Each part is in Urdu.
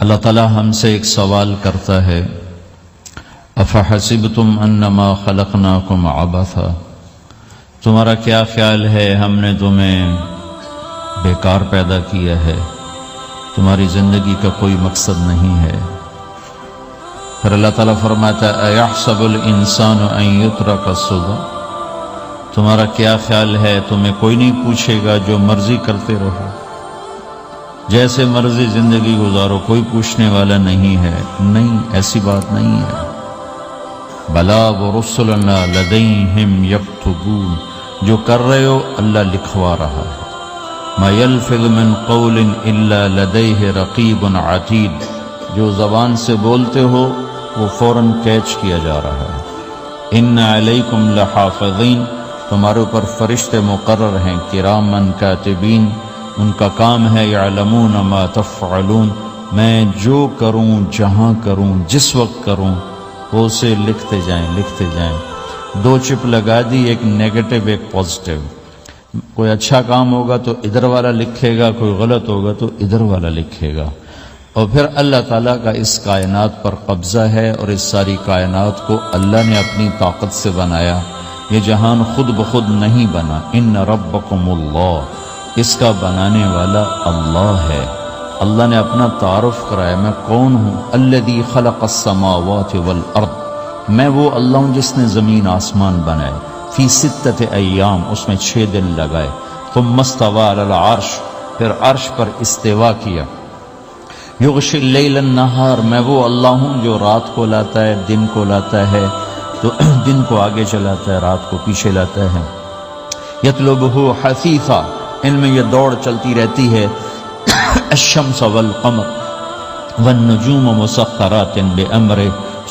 اللہ تعالیٰ ہم سے ایک سوال کرتا ہے، افحسبتم انما خلقناکم عبثا، تمہارا کیا خیال ہے ہم نے تمہیں بیکار پیدا کیا ہے، تمہاری زندگی کا کوئی مقصد نہیں ہے؟ پھر اللہ تعالیٰ فرماتا ہے ایحسب الانسان ان یترک سدی، تمہارا کیا خیال ہے تمہیں کوئی نہیں پوچھے گا، جو مرضی کرتے رہو، جیسے مرضی زندگی گزارو، کوئی پوچھنے والا نہیں ہے؟ نہیں، ایسی بات نہیں ہے۔ بلا ورسلنا لدیہم یکتبون، جو کر رہے ہو اللہ لکھوا رہا ہے۔ ما یلفظ من قول الا لدیہ رقیب عتید، جو زبان سے بولتے ہو وہ فوراً کیچ کیا جا رہا ہے۔ ان علیکم لحافظین، تمہارے اوپر فرشتے مقرر ہیں، کرامن کاتبین، ان کا کام ہے یعلمون ما تفعلون، میں جو کروں، جہاں کروں، جس وقت کروں، وہ اسے لکھتے جائیں۔ دو چپ لگا دی، ایک نیگیٹو ایک پازیٹیو۔ کوئی اچھا کام ہوگا تو ادھر والا لکھے گا، کوئی غلط ہوگا تو ادھر والا لکھے گا۔ اور پھر اللہ تعالیٰ کا اس کائنات پر قبضہ ہے، اور اس ساری کائنات کو اللہ نے اپنی طاقت سے بنایا، یہ جہان خود بخود نہیں بنا۔ ان ربکم اللہ، اس کا بنانے والا اللہ ہے۔ اللہ نے اپنا تعارف کرایا، میں کون ہوں؟ الذی خلق السماوات والارض، میں وہ اللہ ہوں جس نے زمین آسمان بنائے، فی ستۃ ایام، اس میں 6 دن لگائے، ثم استوی علی العرش، پھر عرش پر استوا کیا، یغشی اللیل النہار، میں وہ اللہ ہوں جو رات کو لاتا ہے، دن کو لاتا ہے، تو دن کو آگے چلاتا ہے، رات کو پیچھے لاتا ہے، یطلبہ حثیثا، ان میں یہ دوڑ چلتی رہتی ہے، الشمس والقمر والنجوم مسخرات بامرہ،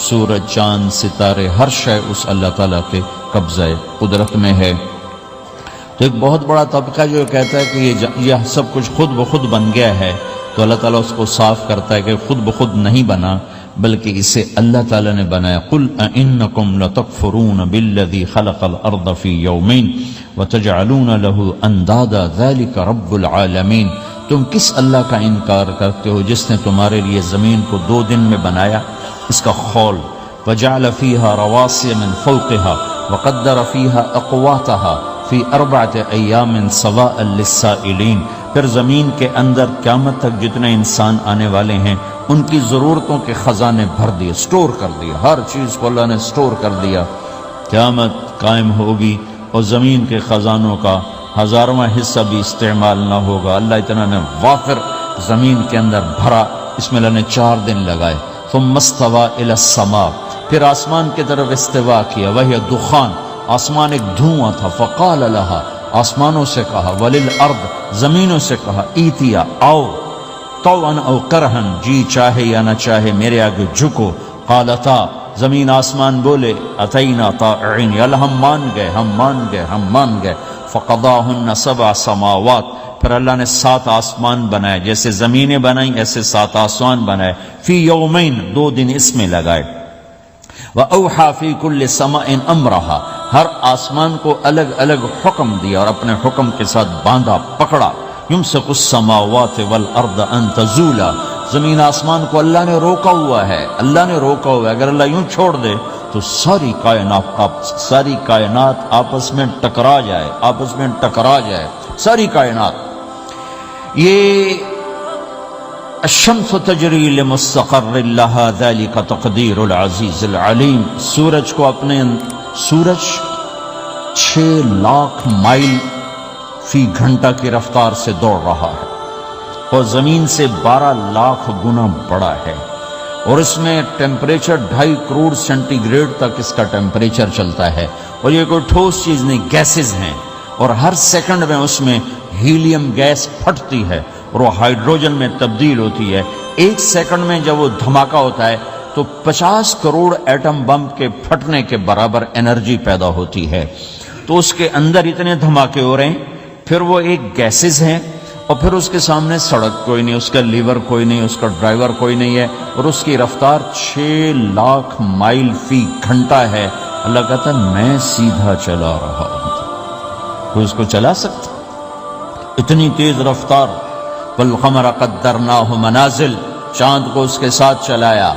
سورج، چاند، ستارے، ہر شے اس اللہ تعالیٰ کے قبضہ قدرت میں ہے۔ تو ایک بہت بڑا طبقہ جو کہتا ہے کہ یہ سب کچھ خود بخود بن گیا ہے، تو اللہ تعالیٰ اس کو صاف کرتا ہے کہ خود بخود نہیں بنا، بلکہ اسے اللہ تعالیٰ نے بنایا۔ قل اَإِنَّكُمْ لَتَكْفُرُونَ بِالَّذِي خَلَقَ الْأَرْضَ فِي يَوْمَيْنِ وَتَجْعَلُونَ لَهُ أَنْدَادًا ذَلِكَ رَبُّ الْعَالَمِينَ، تم کس اللہ کا انکار کرتے ہو جس نے تمہارے لیے زمین کو 2 دن میں بنایا، اس کا خول، وَجَعَلَ فِيهَا رَوَاسِيَ مِنْ فَوْقِهَا وَقَدَّرَ فِيهَا أَقْوَاتَهَا فِي 4 أَيَّامٍ سَوَاءً لِلسَّائِلِينَ، پھر زمین کے اندر قیامت تک جتنے انسان آنے والے ہیں ان کی ضرورتوں کے خزانے بھر دیے، سٹور کر دیے، ہر چیز کو اللہ نے سٹور کر دیا۔ قیامت قائم ہوگی اور زمین کے خزانوں کا 1000واں حصہ بھی استعمال نہ ہوگا، اللہ اتنا نے وافر زمین کے اندر بھرا، اس میں اللہ نے 4 دن لگائے۔ ثم استوى الى السماء، پھر آسمان کی طرف استوا کیا، وہی دخان، آسمان ایک دھواں تھا، فقال لها، آسمانوں سے کہا، وللارض، زمینوں سے کہا، ایتیا، آؤ، طوعا او کرہن، جی چاہے یا نہ چاہے میرے آگے جھکو، قالتا، زمین آسمان بولے، اتینا طائعین، یا اللہ ہم مان گئے، فقضاہن 7 سماوات، پھر اللہ نے 7 آسمان بنائے، جیسے زمینیں بنائیں ایسے 7 آسمان بنائے، فی یومین، 2 دن اس میں لگائے، وَأَوْحَى فِي كُلِّ سَمَاءٍ أَمْرَهَا، ہر آسمان کو الگ الگ حکم دیا اور اپنے حکم کے ساتھ باندھا، پکڑا، يُمْسِكُ السَّمَاوَاتِ وَالْأَرْضَ أَن تَزُولَا، زمین آسمان کو اللہ نے روکا ہوا ہے، اگر اللہ یوں چھوڑ دے تو ساری کائنات آپس میں ٹکرا جائے، ساری کائنات۔ یہ الشمس تجری لمستقر لها ذلك تقدیر العزیز العلیم، سورج 6 لاکھ مائل فی گھنٹہ کی رفتار سے دوڑ رہا ہے، اور زمین سے 12 لاکھ گنا بڑا ہے، اور اس میں ٹیمپریچر 2.5 کروڑ سینٹی گریڈ تک اس کا ٹیمپریچر چلتا ہے، اور یہ کوئی ٹھوس چیز نہیں، گیسز ہیں، اور ہر سیکنڈ میں اس میں ہیلیم گیس پھٹتی ہے اور وہ ہائیڈروجن میں تبدیل ہوتی ہے۔ 1 سیکنڈ میں جب وہ دھماکہ ہوتا ہے تو 50 کروڑ ایٹم بم کے پھٹنے کے برابر انرجی پیدا ہوتی ہے، تو اس کے اندر اتنے دھماکے ہو رہے ہیں، پھر وہ ایک گیسز ہیں، اور پھر اس کے سامنے سڑک کوئی نہیں، اس کا لیور کوئی نہیں، اس کا ڈرائیور کوئی نہیں ہے، اور اس کی رفتار 6 لاکھ مائل فی گھنٹہ ہے۔ اللہ کہتا ہے میں سیدھا چلا رہا ہوں، کوئی اس کو چلا سکتا؟ اتنی تیز رفتار۔ والقمر قدرناہ منازل، چاند کو اس کے ساتھ چلایا،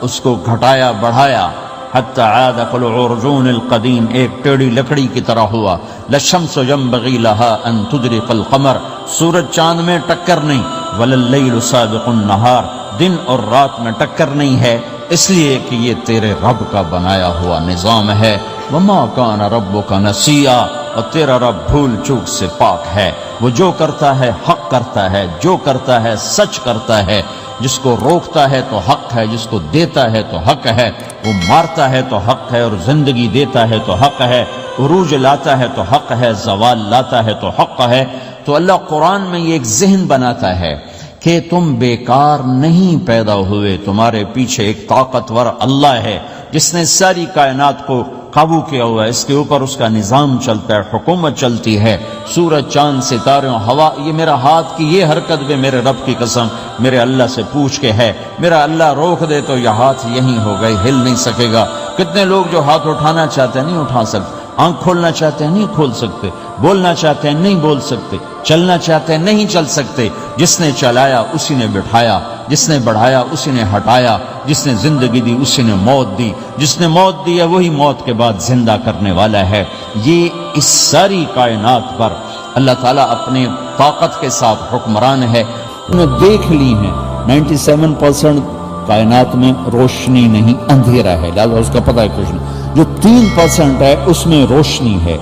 اس کو گھٹایا بڑھایا، حتی عاد کالعرجون القدیم، ایک ٹیڑھی لکڑی کی طرح ہوا۔ للشمس ينبغي لها ان تدرك القمر، سورج چاند میں ٹکر نہیں، ولللیل سابق النہار، دن اور رات میں ٹکر نہیں ہے، اس لیے کہ یہ تیرے رب کا بنایا ہوا نظام ہے۔ وما کان ربک نسیا، اور تیرا رب بھول چوک سے پاک ہے، وہ جو کرتا ہے حق کرتا ہے، جو کرتا ہے سچ کرتا ہے، جس کو روکتا ہے تو حق ہے، جس کو دیتا ہے تو حق ہے، وہ مارتا ہے تو حق ہے اور زندگی دیتا ہے تو حق ہے، عروج لاتا ہے تو حق ہے، زوال لاتا ہے تو حق ہے۔ تو اللہ قرآن میں یہ ایک ذہن بناتا ہے کہ تم بیکار نہیں پیدا ہوئے، تمہارے پیچھے ایک طاقتور اللہ ہے جس نے ساری کائنات کو قابو کیا ہوا ہے، اس کے اوپر اس کا نظام چلتا ہے، حکومت چلتی ہے۔ سورج، چاند، ستارے، ہوا، یہ میرا ہاتھ کی یہ حرکت بھی میرے رب کی قسم میرے اللہ سے پوچھ کے ہے، میرا اللہ روک دے تو یہ ہاتھ یہیں ہو گئے، ہل نہیں سکے گا۔ کتنے لوگ جو ہاتھ اٹھانا چاہتے ہیں نہیں اٹھا سکتے، آنکھ کھولنا چاہتے ہیں نہیں کھول سکتے، بولنا چاہتے ہیں نہیں بول سکتے، چلنا چاہتے ہیں نہیں چل سکتے۔ جس نے چلایا اسی نے بٹھایا، جس نے بڑھایا اسی نے ہٹایا، جس نے زندگی دی اسی نے موت دی، جس نے موت دی ہے وہی موت کے بعد زندہ کرنے والا ہے۔ یہ اس ساری کائنات پر اللہ تعالیٰ اپنے طاقت کے ساتھ حکمران ہے۔ انہوں نے دیکھ لی ہیں 97% کائنات میں روشنی نہیں، اندھیرا ہے، لہذا اس کا پتہ ہے کچھ نہیں۔ جو 3% ہے اس میں روشنی ہے،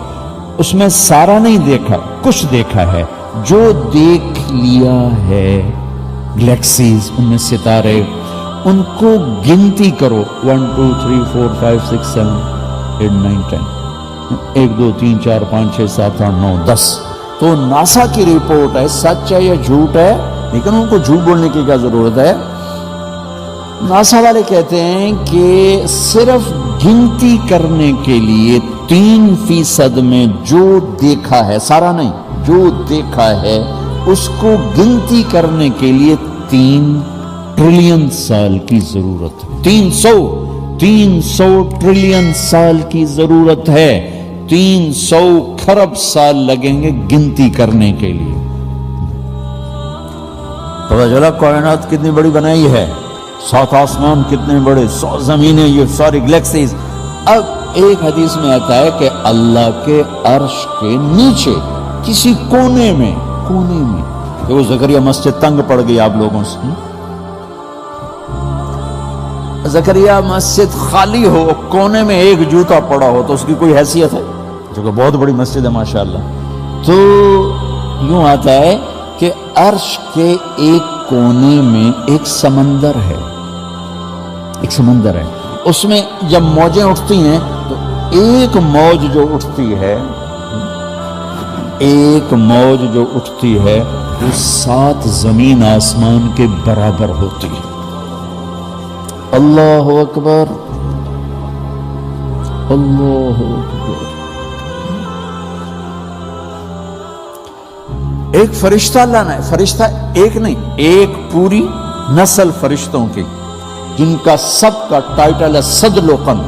اس میں سارا نہیں دیکھا، کچھ دیکھا ہے۔ جو دیکھ لیا ہے گلیکسیز، ان میں ستارے، ان کو گنتی کرو 1 2 3 4 5 6 7 8 9 10، 1 2 3 4 5 6 7 8 9 10۔ تو ناسا کی رپورٹ ہے، سچ ہے یا جھوٹ ہے، لیکن ان کو جھوٹ بولنے کی کیا ضرورت ہے؟ ناسا والے کہتے ہیں کہ صرف گنتی کرنے کے لیے 3% میں جو دیکھا ہے، سارا نہیں، جو دیکھا ہے اس کو گنتی کرنے کے لیے 3 ٹریلین سال کی ضرورت ہے۔ 300 ٹریلین سال کی ضرورت ہے، 300 کھرب سال لگیں گے گنتی کرنے کے لیے۔ پتہ چلا کائنات کتنی بڑی بنائی ہے، 7 آسمان کتنے بڑے، 100 زمینیں، یہ ساری گلیکسیز۔ اب ایک حدیث میں آتا ہے کہ اللہ کے عرش کے نیچے کسی کونے میں کہ وہ زکریا مسجد تنگ پڑ گئی آپ لوگوں سے، زکریا مسجد خالی ہو، کونے میں ایک جوتا پڑا ہو تو اس کی کوئی حیثیت ہے؟ جو کہ بہت بڑی مسجد ہے ماشاءاللہ۔ تو یوں آتا ہے کہ عرش کے ایک کونے میں ایک سمندر ہے، اس میں جب موجیں اٹھتی ہیں تو ایک موج جو اٹھتی ہے وہ 7 زمین آسمان کے برابر ہوتی ہے۔ اللہ اکبر، اللہ اکبر۔ ایک فرشتہ لانا ہے، فرشتہ ایک نہیں، ایک پوری نسل فرشتوں کی، جن کا سب کا ٹائٹل ہے صد لقن۔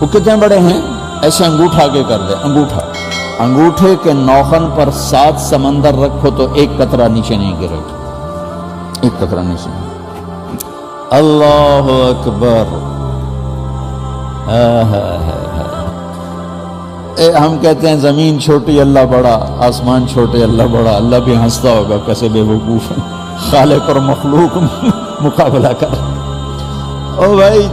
وہ کتنے بڑے ہیں؟ ایسے انگوٹھا آگے کر دے، انگوٹھے کے نوخن پر 7 سمندر رکھو تو ایک قطرہ نیچے نہیں گرے گا، ایک قطرہ نیچے نہیں۔ اللہ اکبر۔ ہم کہتے ہیں زمین چھوٹی اللہ بڑا، آسمان چھوٹے اللہ بڑا، اللہ بھی ہنستا ہوگا کیسے بے وقوف ہے، خالق اور مخلوق مقابلہ کر۔ او بھائی،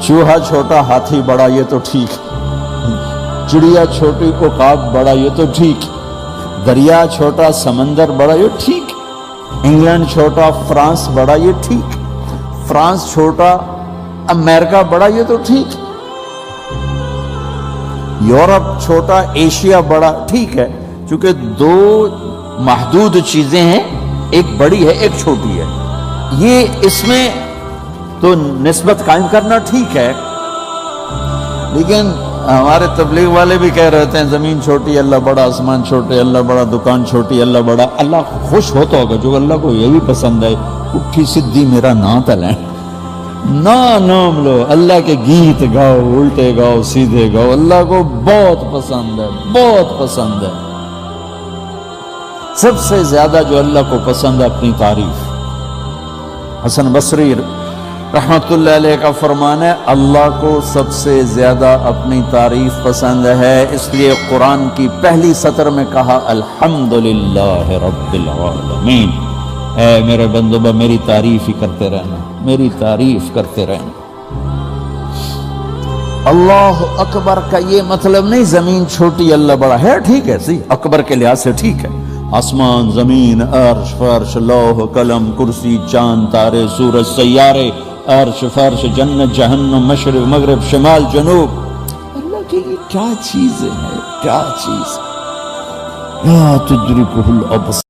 چوہا چھوٹا ہاتھی بڑا یہ تو ٹھیک، چڑیا چھوٹی عقاب بڑا یہ تو ٹھیک، دریا چھوٹا سمندر بڑا یہ ٹھیک، انگلینڈ چھوٹا فرانس بڑا یہ ٹھیک، فرانس چھوٹا امریکہ بڑا یہ تو ٹھیک، یورپ چھوٹا ایشیا بڑا ٹھیک ہے، چونکہ 2 محدود چیزیں ہیں، ایک بڑی ہے ایک چھوٹی ہے، یہ اس میں تو نسبت قائم کرنا ٹھیک ہے۔ لیکن ہمارے تبلیغ والے بھی کہہ رہے ہیں زمین چھوٹی اللہ بڑا، آسمان چھوٹے اللہ بڑا، دکان چھوٹی اللہ بڑا۔ اللہ خوش ہوتا ہوگا، جو اللہ کو یہ بھی پسند ہے، اٹھی سدھی میرا نام تلیں، نام لو، اللہ کے گیت گاؤ، الٹے گاؤ سیدھے گاؤ، اللہ کو بہت پسند ہے، بہت پسند ہے۔ سب سے زیادہ جو اللہ کو پسند ہے اپنی تعریف. حسن بصری رحمت اللہ علیہ کا فرمان ہے اللہ کو سب سے زیادہ اپنی تعریف پسند ہے، اس لیے قرآن کی پہلی سطر میں کہا الحمدللہ رب العالمین. اے میرے بندو میری تعریف ہی کرتے رہنا، میری تعریف کرتے رہنا. اللہ اکبر کا یہ مطلب نہیں زمین چھوٹی اللہ بڑا ہے، ٹھیک ہے سی اکبر کے لحاظ سے ٹھیک ہے، آسمان زمین عرش فرش لوح قلم کرسی چاند تارے سورج سیارے عرش فرش جنت جہنم مشرق مغرب شمال جنوب، اللہ کے لیے کیا چیز ہے، کیا چیز. لا تدرکہ الابصار